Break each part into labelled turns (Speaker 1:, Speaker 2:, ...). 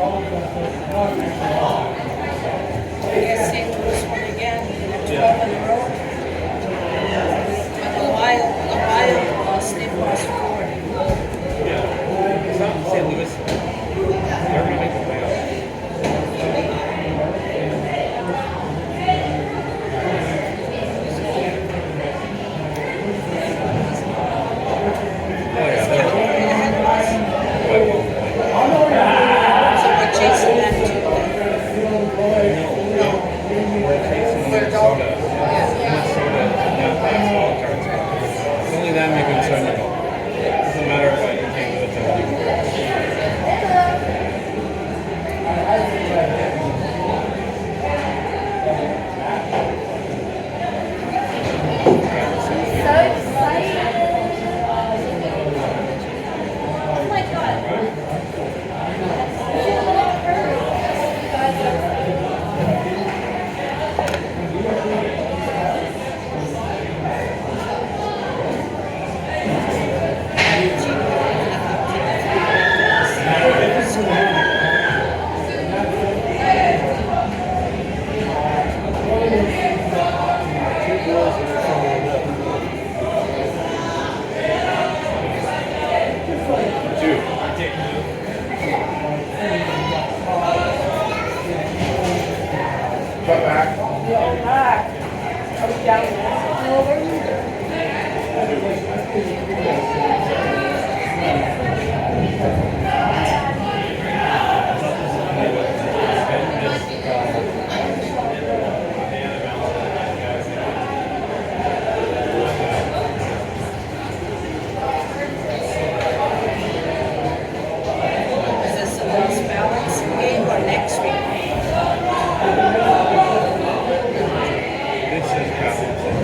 Speaker 1: I guess St. Louis won again at 12 in a row. But Ohio State lost 4.
Speaker 2: It's not St. Louis. They're going to make the playoffs. Oh, yeah.
Speaker 1: So we're chasing that too.
Speaker 2: We're chasing Minnesota. Minnesota now playing wild cards. It's only them you can concerned about. Doesn't matter what you can't do with them.
Speaker 3: Cut back.
Speaker 1: Is this the most balanced game or next week?
Speaker 2: This is crap.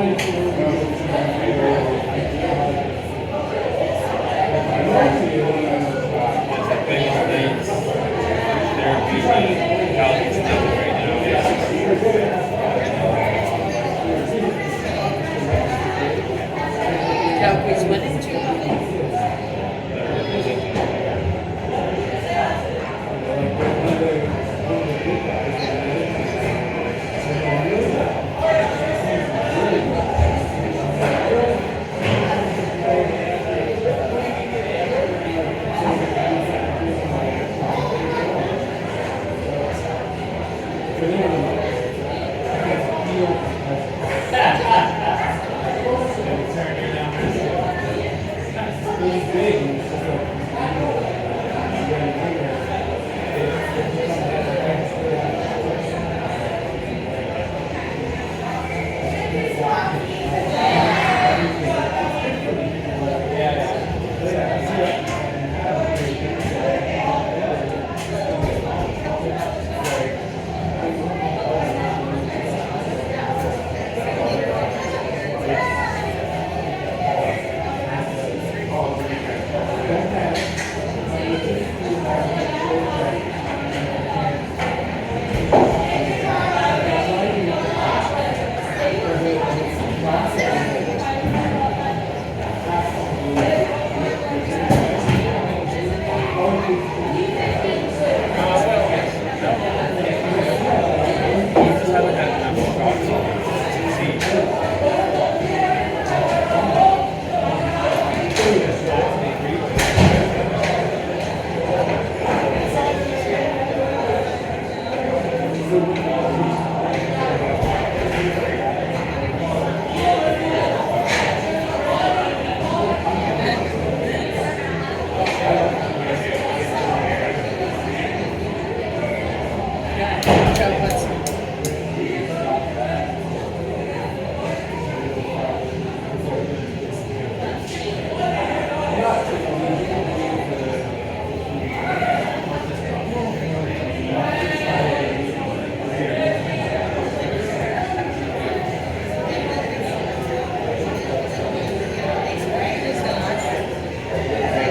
Speaker 2: It's a big states. They're beating Cal State right now.
Speaker 1: Calgary's winning 2-0.
Speaker 2: They're representing. Just haven't had enough shots to succeed.
Speaker 1: Joe Hudson.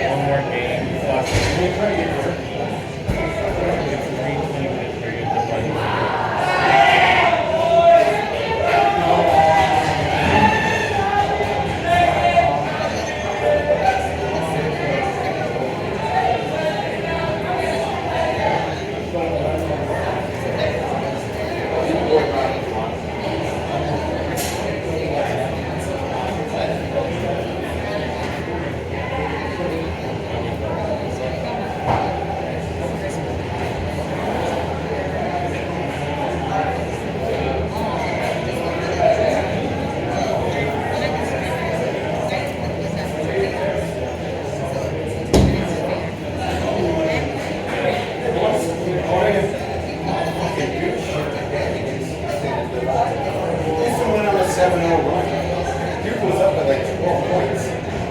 Speaker 2: One more game. Last 3 20-minute periods of running.
Speaker 3: This one went on a 7-0 run. Duke was up by like 12 points.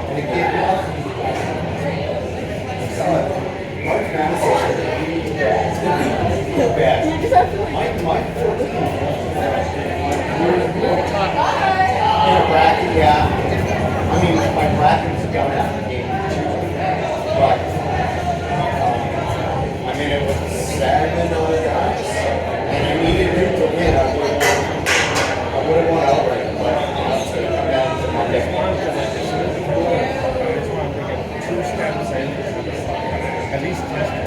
Speaker 3: And it gave up. Mark Madison. Bad. Mike 14. In a bracket, yeah. I mean, my bracket was down after game 2. But, I mean, it was 7 other guys. And I needed Duke to win. I would have won outright. But, that's it. I'm down to Monday.
Speaker 2: I just want to get 2 steps in. At least 2 steps.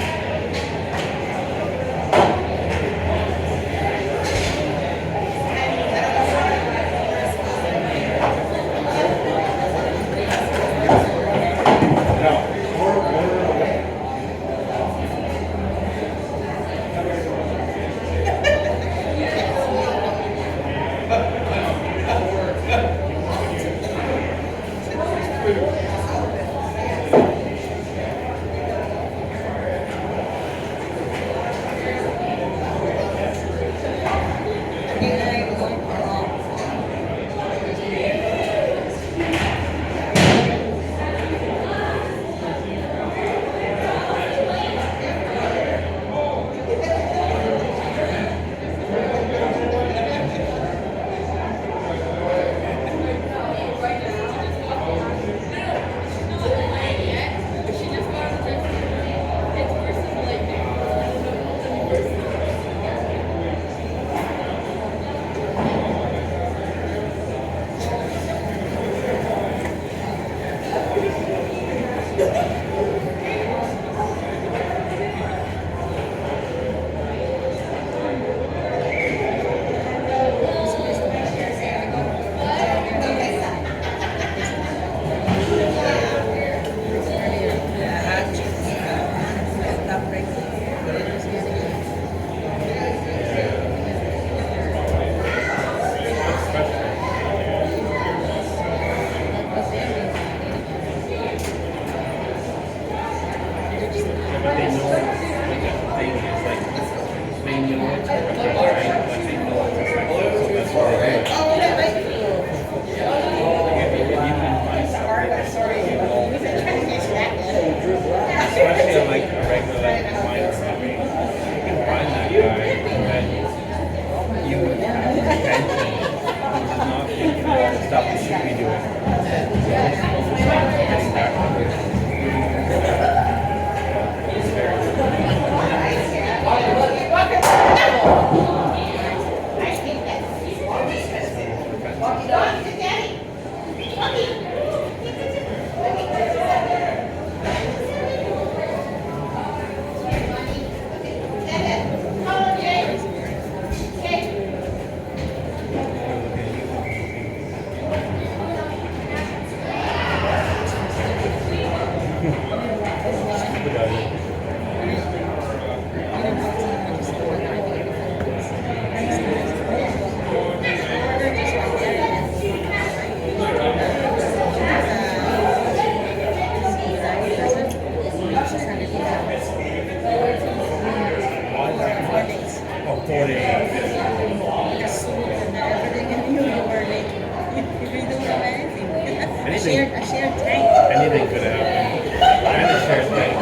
Speaker 1: shared tank.
Speaker 2: anything could happen. And a shared thing.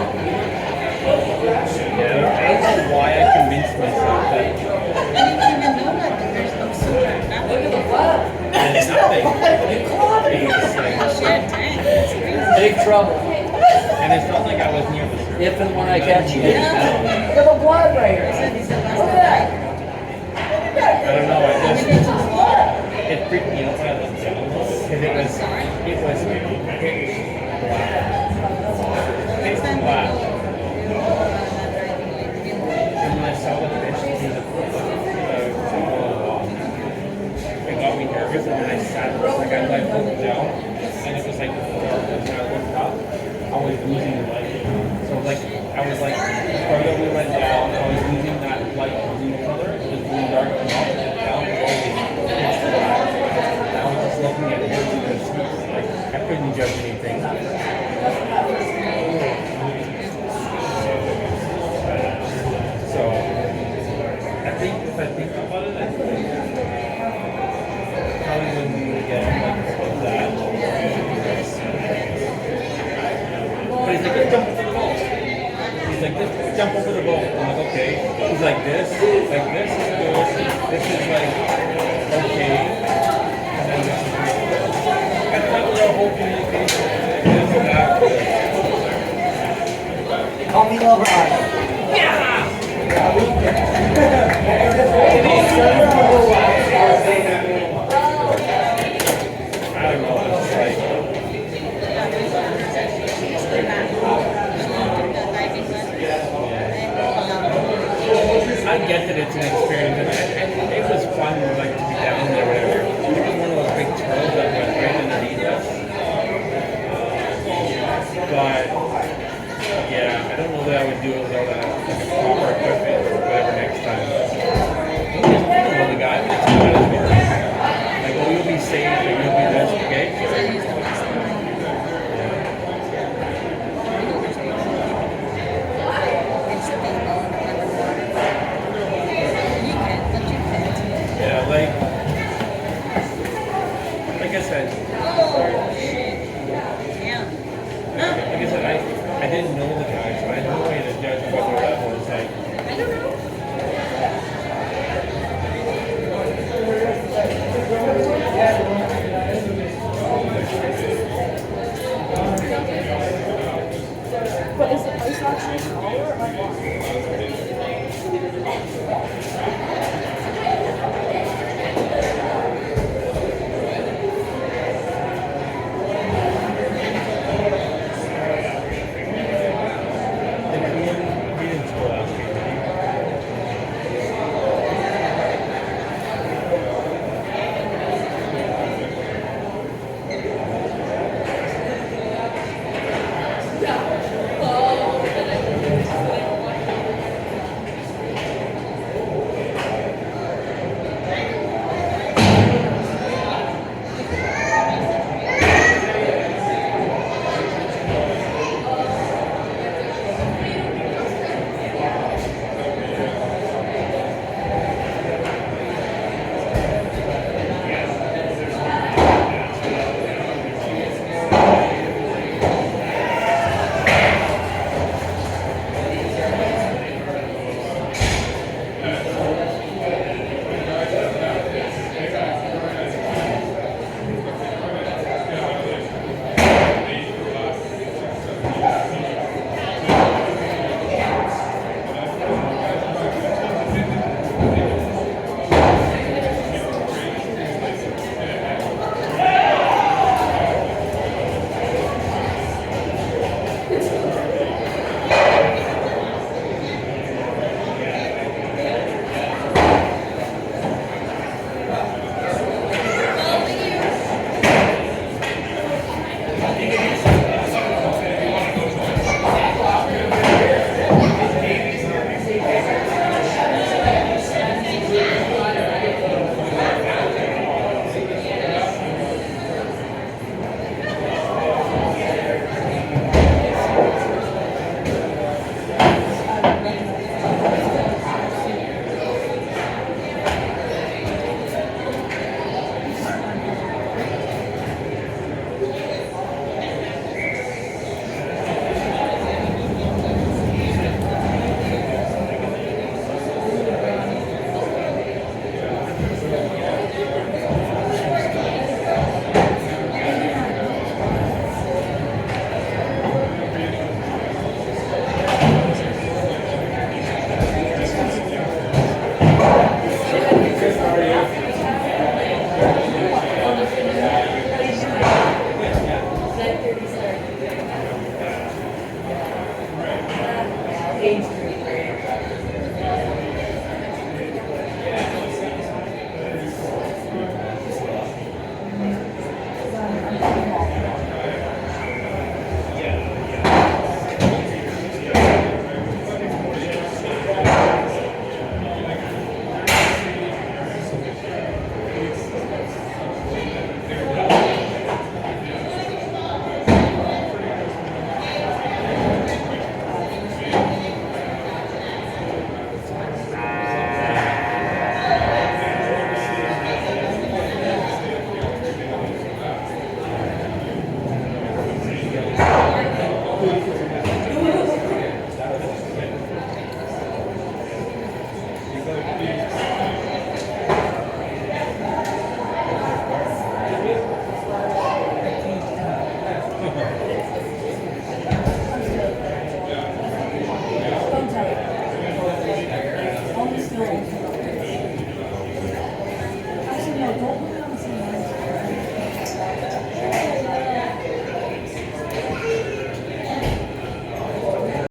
Speaker 2: Yeah, I don't know why I convinced myself that
Speaker 1: I didn't even know that there's no super. Nothing.
Speaker 2: there's nothing. It's
Speaker 1: A
Speaker 2: like,
Speaker 1: shared tank. It's crazy.
Speaker 4: Big trouble.
Speaker 2: and it's not like I was near the surface.
Speaker 4: If and when I catch you.
Speaker 1: Yeah.
Speaker 4: Look at the blood right
Speaker 1: He
Speaker 4: here.
Speaker 1: said he's the last guy.
Speaker 2: I don't know,
Speaker 1: And
Speaker 2: it
Speaker 1: it's
Speaker 2: just,
Speaker 1: just water.
Speaker 2: it freaked me out when I looked down because it was pitch black. Pitch black. And when I saw the fish through the wall, it got me nervous, and then I sat, like I looked down, and it was like dark, and when I looked up, I was losing the light. So like, I was like, the further we went down, I was losing that light blue color, it was blue dark, and all the way down, it was pitch black. And I was just looking at it because, like, I couldn't judge anything. So, I think if I think about it, I think probably wouldn't do it again like that. But he's like, just jump over the boat. He's like, just jump over the boat. I'm like, okay. He's like this is good. This is like okay. And then this is good. I thought we were whole communication. This and that.
Speaker 4: Call me Lover Eye.
Speaker 2: I don't know. It's like, I get that it's an experience, and it was fun, like, to be down there, whatever. It was one of those big turtles that went right underneath us. But, yeah, I don't know that I would do it without like a proper equipment or whatever next time. I don't know the guy, but it's not his work. Like, well, you'll be safe, and you'll be this, okay? Yeah, like I said, like I said, I didn't know the guy, so I had no way to judge whether that was like
Speaker 1: I don't know.